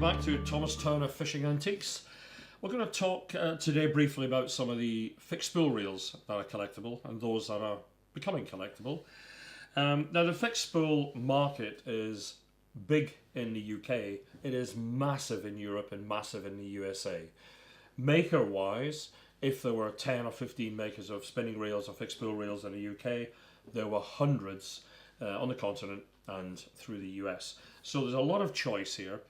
back to Thomas Turner Fishing Antiques. We're going to talk today briefly about some of the fixed spool reels that are collectible and those that are becoming collectible. Now the fixed spool market is big in the UK. It is massive in Europe and massive in the USA. Maker wise, if there were 10 or 15 makers of spinning reels or fixed spool reels in the UK, there were hundreds on the continent and through the US. So there's a lot of choice here.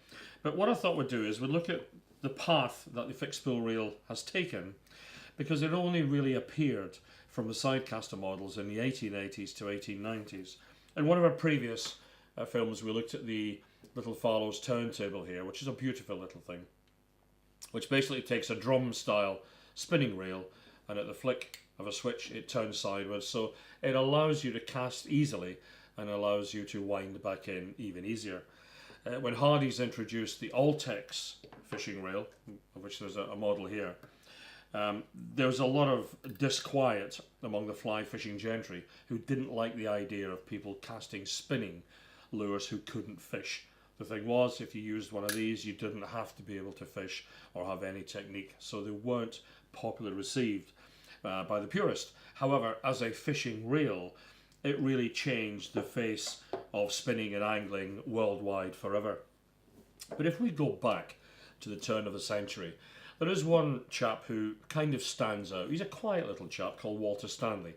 But what I thought we'd do is we'd look at the path that the fixed spool reel has taken, because it only really appeared from the sidecaster models in the 1880s to 1890s. In one of our previous films we looked at the little Farlow's turntable here, which is a beautiful little thing, which basically takes a drum style spinning reel and at the flick of a switch it turns sideways, so it allows you to cast easily and allows you to wind back in even easier. When Harveys introduced the Altex fishing reel, of which there's a model here, there was a lot of disquiet among the fly fishing gentry who didn't like the idea of people casting spinning lures who couldn't fish. The thing was, if you used one of these, you didn't have to be able to fish or have any technique, so they weren't popularly received by the purist. However, as a fishing reel, it really changed the face of spinning and angling worldwide forever. But if we go back to the turn of the century, there is one chap who kind of stands out. He's a quiet little chap called Walter Stanley,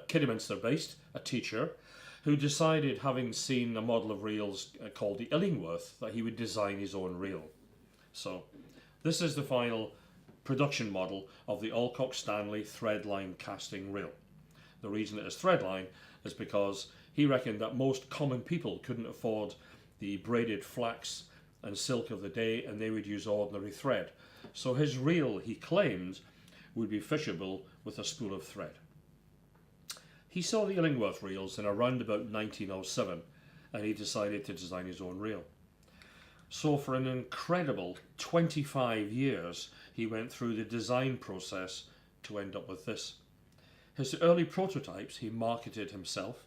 Kidderminster based, a teacher, who decided, having seen a model of reels called the Illingworth, that he would design his own reel. So this is the final production model of the Orcop Stanley threadline casting reel. The reason it is threadline is because he reckoned that most common people couldn't afford the braided flax and silk of the day, and they would use ordinary thread. So his reel, he claimed, would be fishable with a spool of thread. He saw the Illingworth reels in around about 1907, and he decided to design his own reel. So for an incredible 25 years, he went through the design process to end up with this. His early prototypes he marketed himself.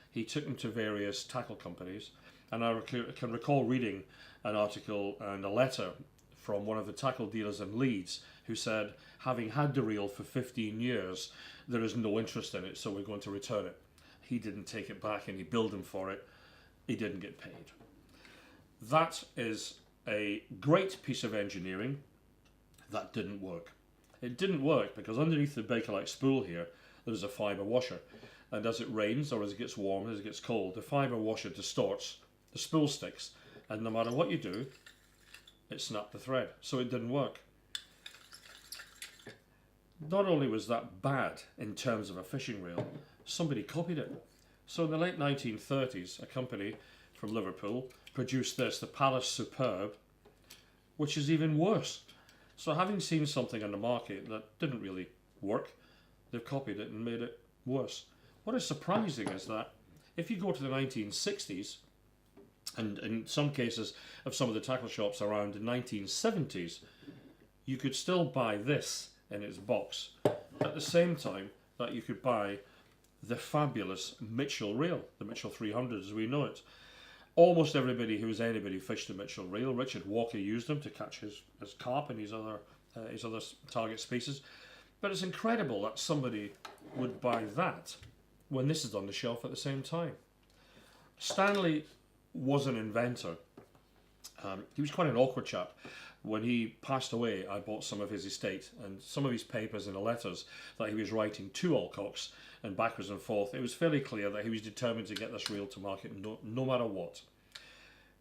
He took them to various tackle companies, and I can recall reading an article and a letter from one of the tackle dealers in Leeds who said, having had the reel for 15 years, there is no interest in it, so we're going to return it. He didn't take it back and he billed him for it. He didn't get paid. That is a great piece of engineering that didn't work. It didn't work because underneath the Bakelite spool here, there's a fibre washer, and as it rains or as it gets warm, as it gets cold, the fibre washer distorts the spool sticks, and no matter what you do, it snapped the thread, so it didn't work. Not only was that bad in terms of a fishing reel, somebody copied it. So in the late 1930s, a company from Liverpool produced this, the Palace Superb, which is even worse. So having seen something on the market that didn't really work, they've copied it and made it worse. What is surprising is that if you go to the 1960s, and in some cases of some of the tackle shops around the 1970s, you could still buy this in its box at the same time that you could buy the fabulous Mitchell reel, the Mitchell 300 as we know it. Almost everybody who was anybody fished a Mitchell reel. Richard Walker used them to catch his carp and his other target species. But it's incredible that somebody would buy that when this is on the shelf at the same time. Stanley was an inventor. He was quite an awkward chap. When he passed away, I bought some of his estate and some of his papers and the letters that he was writing to Alcox and backwards and forth. It was fairly clear that he was determined to get this reel to market no matter what.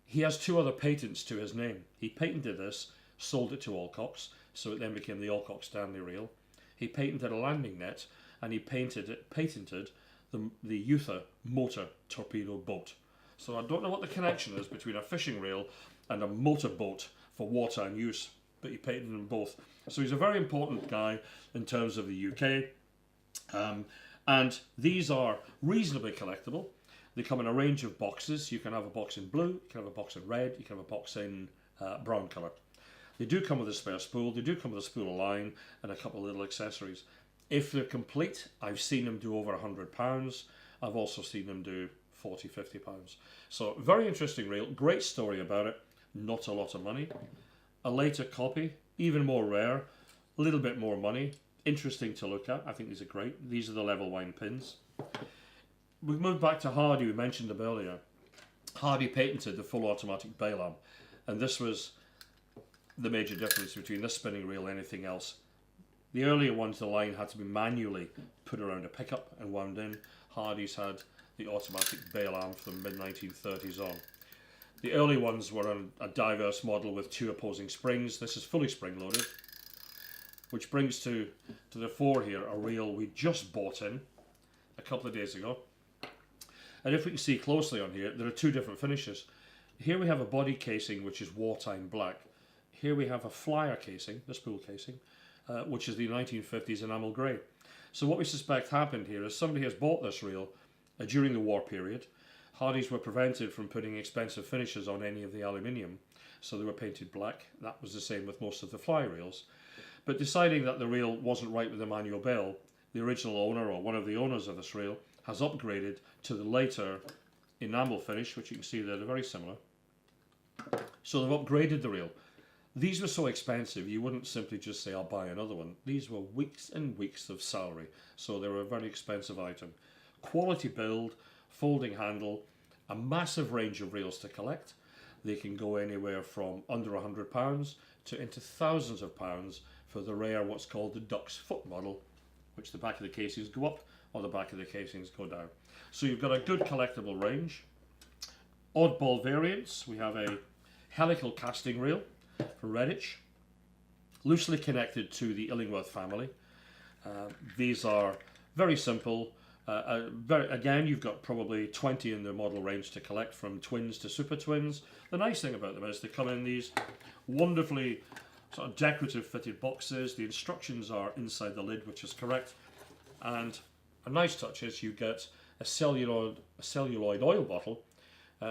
He has two other patents to his name. He patented this, sold it to Alcox, so it then became the Alcox Stanley reel. He patented a landing net, and he patented the Uther motor torpedo boat. So I don't know what the connection is between a fishing reel and a motor boat for wartime use, but he patented them both. So he's a very important guy in terms of the UK. And these are reasonably collectible. They come in a range of boxes. You can have a box in blue, you can have a box in red, you can have a box in brown colour. They do come with a spare spool, they do come with a spool of line and a couple of little accessories. If they're complete, I've seen them do over £100. I've also seen them do £40, £50. So very interesting reel, great story about it. not a lot of money. A later copy, even more rare, a little bit more money, interesting to look at. I think these are great. These are the level wind pins. We've moved back to Hardy, we mentioned them earlier. Hardy patented the full automatic bail arm, and this was the major difference between this spinning reel and anything else. The earlier ones, the line had to be manually put around a pickup and wound in. Hardy's had the automatic bail arm from the mid-1930s on. The early ones were on a diverse model with 2 opposing springs. This is fully spring-loaded, which brings to the fore here a reel we just bought in a couple of days ago. And if we can see closely on here, there are 2 different finishes. Here we have a body casing, which is wartime black. Here we have a flyer casing, the spool casing, which is the 1950s enamel grey. So what we suspect happened here is somebody has bought this reel during the war period. Hardy's were prevented from putting expensive finishes on any of the aluminium, so they were painted black. That was the same with most of the fly reels. But deciding that the reel wasn't right with the manual bail, the original owner, or one of the owners of this reel, has upgraded to the later enamel finish, which you can see there, they're very similar. So they've upgraded the reel. These were so expensive, you wouldn't simply just say, I'll buy another one. These were weeks and weeks of salary, so they were a very expensive item. Quality build, folding handle, a massive range of reels to collect. They can go anywhere from under £100 to into thousands of pounds for the rare, what's called the duck's foot model, which the back of the casings go up or the back of the casings go down. So you've got a good collectible range. Oddball variants, we have a helical casting reel for Redditch, loosely connected to the Illingworth family. These are very simple. Again, you've got probably 20 in the model range to collect, from twins to super twins. The nice thing about them is they come in these wonderfully sort of decorative fitted boxes. The instructions are inside the lid, which is correct. And a nice touch is you get a celluloid oil bottle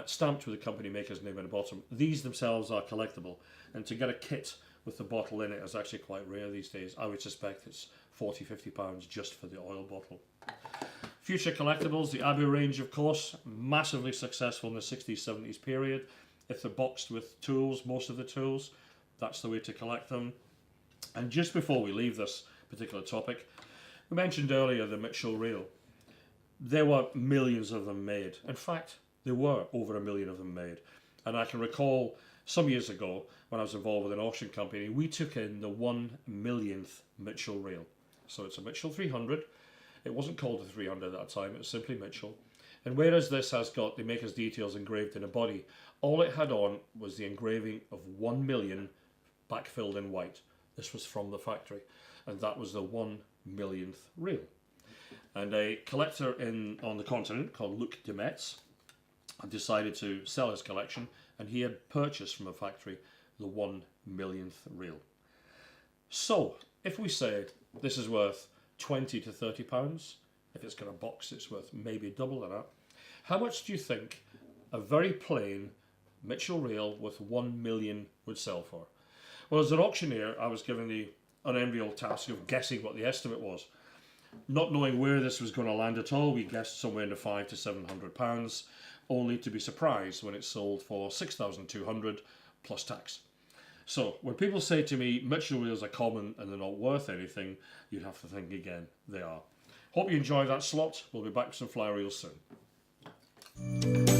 stamped with the company maker's name at the bottom. These themselves are collectible, and to get a kit with the bottle in it is actually quite rare these days. I would suspect it's £40–50 just for the oil bottle. Future collectibles, the Abu range, of course, massively successful in the 60s, 70s period. If they're boxed with tools, most of the tools, that's the way to collect them. And just before we leave this particular topic, we mentioned earlier the Mitchell reel. There were millions of them made. In fact, there were over 1 million of them made. And I can recall some years ago when I was involved with an auction company, we took in the 1 millionth Mitchell reel. So it's a Mitchell 300. It wasn't called a 300 at that time, it was simply Mitchell. And whereas this has got the maker's details engraved in a body, all it had on was the engraving of 1 million backfilled in white. This was from the factory, and that was the 1 millionth reel. And a collector on the continent called Luc de Metz had decided to sell his collection, and he had purchased from a factory the 1 millionth reel. So, if we said this is worth £20 to £30, if it's got a box it's worth maybe double that, how much do you think a very plain Mitchell reel with 1 million would sell for? Well, as an auctioneer, I was given the unenviable task of guessing what the estimate was. Not knowing where this was going to land at all, we guessed somewhere in the £500 to £700, only to be surprised when it sold for £6,200 plus tax. So when people say to me Mitchell reels are common and they're not worth anything, you'd have to think again. They are. Hope you enjoyed that slot. We'll be back with some fly reels soon.